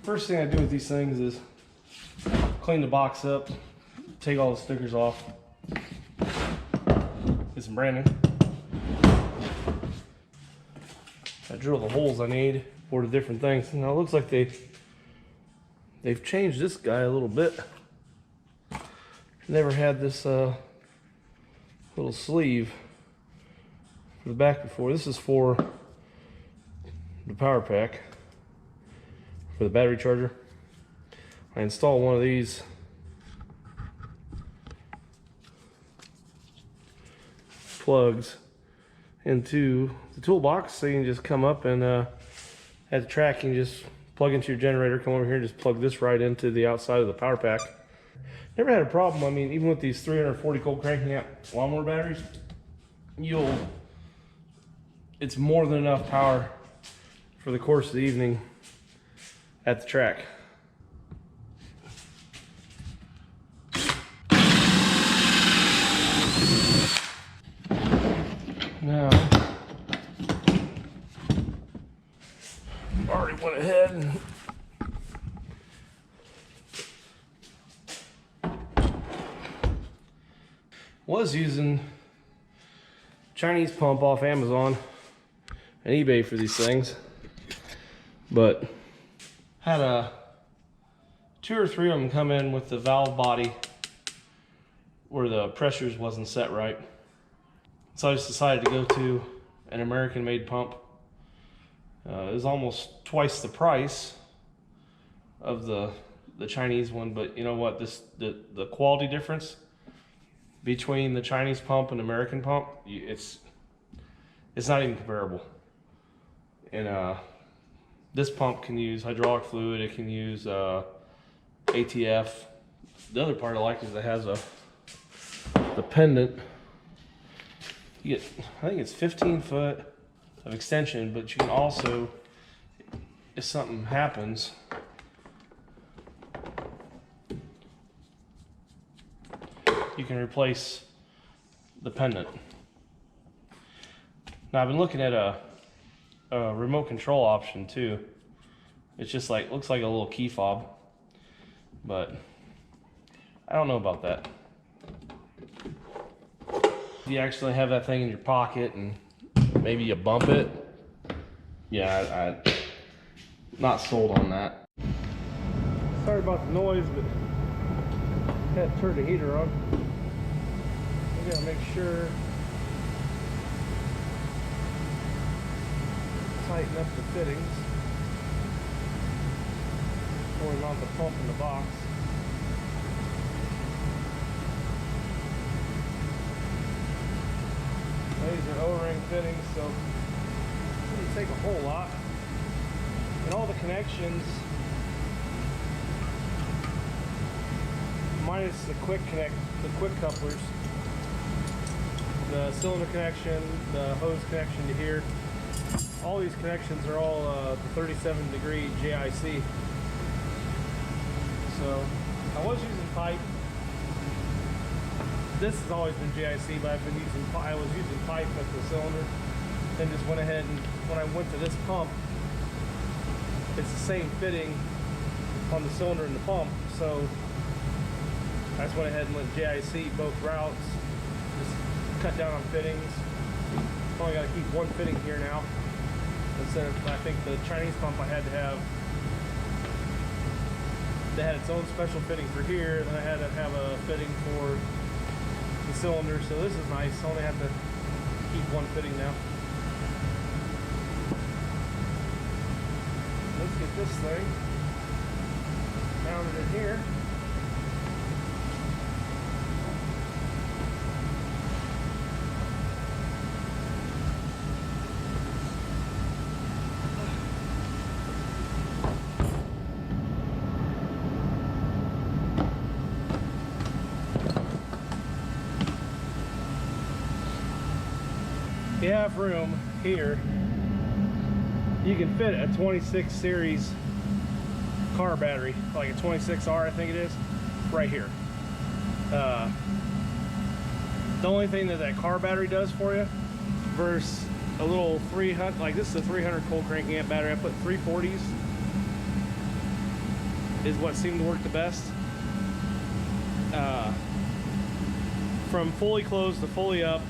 First thing I do with these things is clean the box up, take all the stickers off, get some branding. I drill the holes I need for the different things. Now it looks like they've changed this guy a little bit. Never had this little sleeve for the back before. This is for the power pack for the battery charger. I installed one of these plugs into the toolbox, so you can just come up and at the track you can just plug into your generator, come over here and just plug this right into the outside of the power pack. Never had a problem. I mean, even with these 340 cold cranking amp lawnmower batteries, it's more than enough power for the course of the evening at the track. Now, already went ahead and was using Chinese pump off Amazon and eBay for these things, but had 2 or 3 of them come in with the valve body where the pressures wasn't set right. So I just decided to go to an American-made pump. It was almost twice the price of the Chinese one, but you know what? The quality difference between the Chinese pump and American pump, it's not even comparable. And this pump can use hydraulic fluid. It can use ATF. The other part I like is it has the pendant. You get, I think it's 15 foot of extension, but you can also, if something happens, you can replace the pendant. Now I've been looking at a remote control option too. It's just like, looks like a little key fob, but I don't know about that. You actually have that thing in your pocket and maybe you bump it. Yeah, I'm not sold on that. Sorry about the noise, but I had to turn the heater on. We gotta make sure tighten up the fittings before we mount the pump in the box. These are O-ring fittings, so it doesn't take a whole lot. And all the connections, minus the quick couplers, the cylinder connection, the hose connection to here, all these connections are all the 37-degree JIC. So I was using pipe. This has always been JIC, but I was using pipe at the cylinder, then just went ahead and when I went to this pump, it's the same fitting on the cylinder and the pump, so I just went ahead and went JIC both routes, just cut down on fittings. Only got to keep one fitting here now instead of, I think the Chinese pump I had to have, they had its own special fitting for here, and then I had to have a fitting for the cylinder, so this is nice. I only have to keep one fitting now. Let's get this thing mounted in here. You have room here. You can fit a 26 series car battery, like a 26R I think it is, right here. The only thing that car battery does for you versus a little 300, like this is a 300 cold crank amp battery. I put 340s is what seemed to work the best. From fully closed to fully up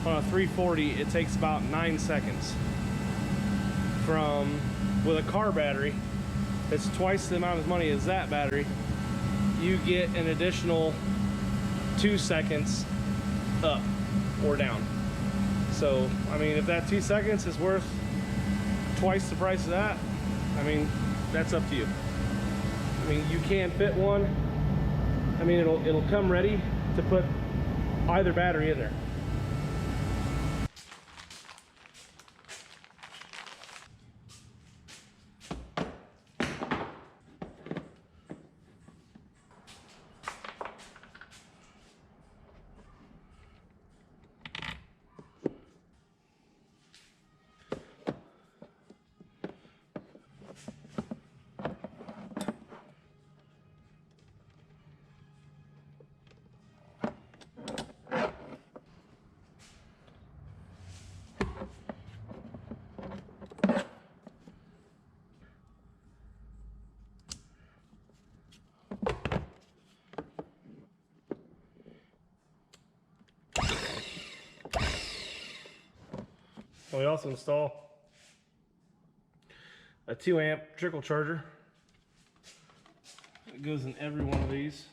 on a 340, it takes about 9 seconds. With a car battery, it's twice the amount of money as that battery. You get an additional 2 seconds up or down. So, I mean, if that 2 seconds is worth twice the price of that, I mean, that's up to you. I mean, you can fit one. I mean, it'll come ready to put either battery in there. We also install a 2 amp trickle charger. It goes in every one of these.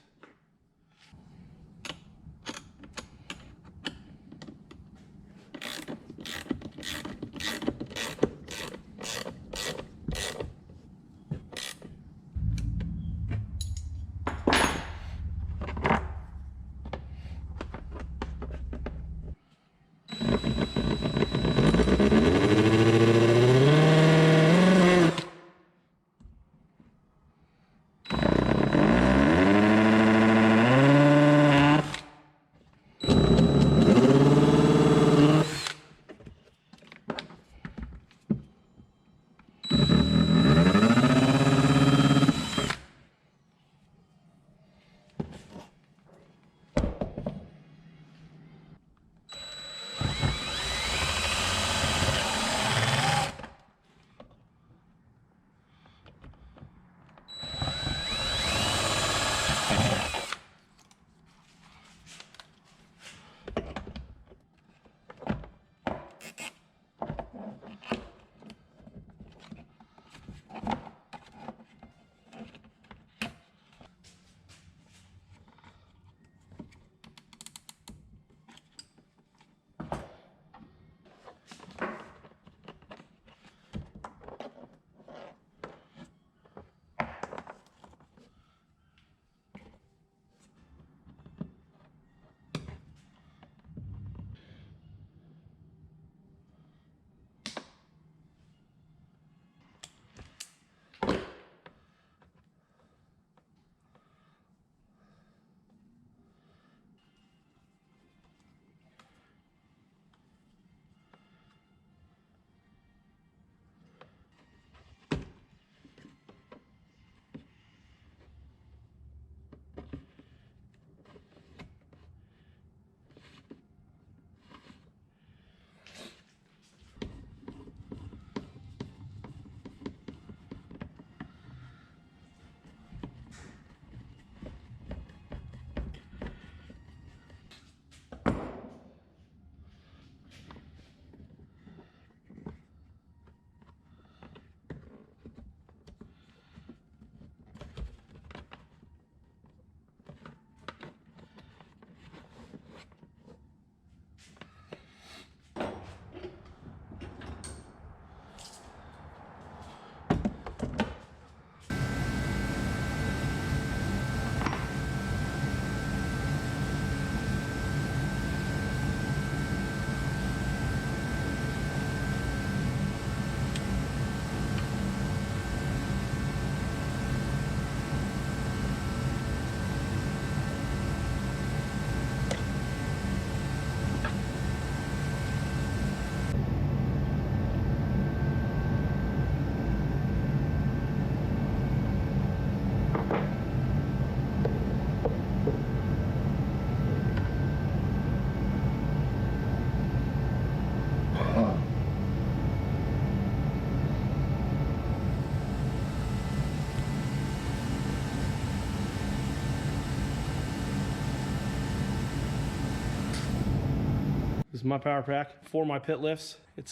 This is my power pack for my pit lifts. It's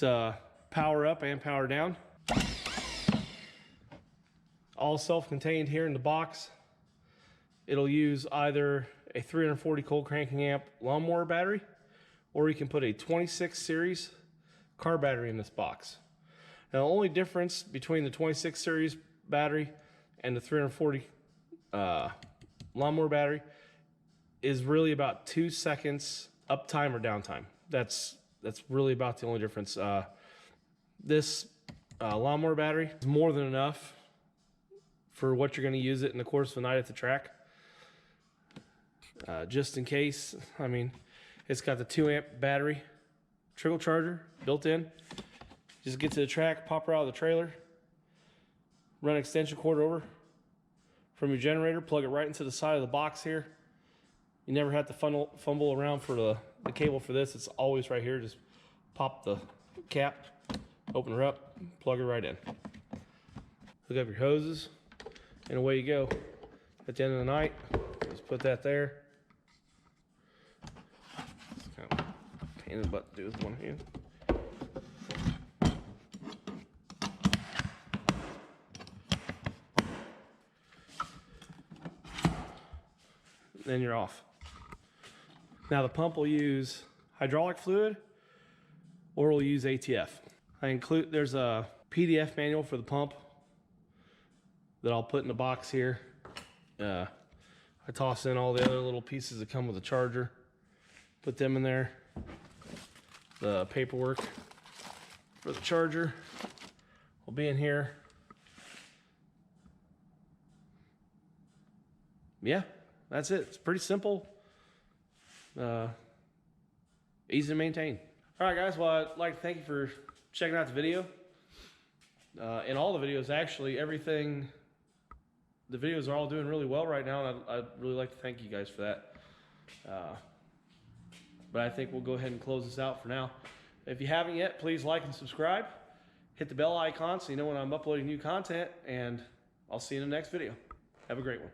power up and power down. All self-contained here in the box. It'll use either a 340 cold cranking amp lawnmower battery, or you can put a 26 series car battery in this box. Now the only difference between the 26 series battery and the 340 lawnmower battery is really about 2 seconds uptime or downtime. That's really about the only difference. This lawnmower battery is more than enough for what you're going to use it in the course of the night at the track. Just in case, I mean, it's got the 2 amp battery, trickle charger built in. Just get to the track, pop her out of the trailer, run an extension cord over from your generator, plug it right into the side of the box here. You never have to fumble around for the cable for this. It's always right here. Just pop the cap, open her up, plug her right in. Hook up your hoses, and away you go. At the end of the night, just put that there. It's kind of a pain in the butt to do with one hand. Then you're off. Now the pump will use hydraulic fluid, or we'll use ATF. There's a PDF manual for the pump that I'll put in the box here. I toss in all the other little pieces that come with the charger, put them in there. The paperwork for the charger will be in here. Yeah, that's it. It's pretty simple, easy to maintain. All right, guys. Well, I'd like to thank you for checking out the video. In all the videos, actually, everything, the videos are all doing really well right now, and I'd really like to thank you guys for that. But I think we'll go ahead and close this out for now. If you haven't yet, please like and subscribe. Hit the bell icon so you know when I'm uploading new content, and I'll see you in the next video. Have a great one.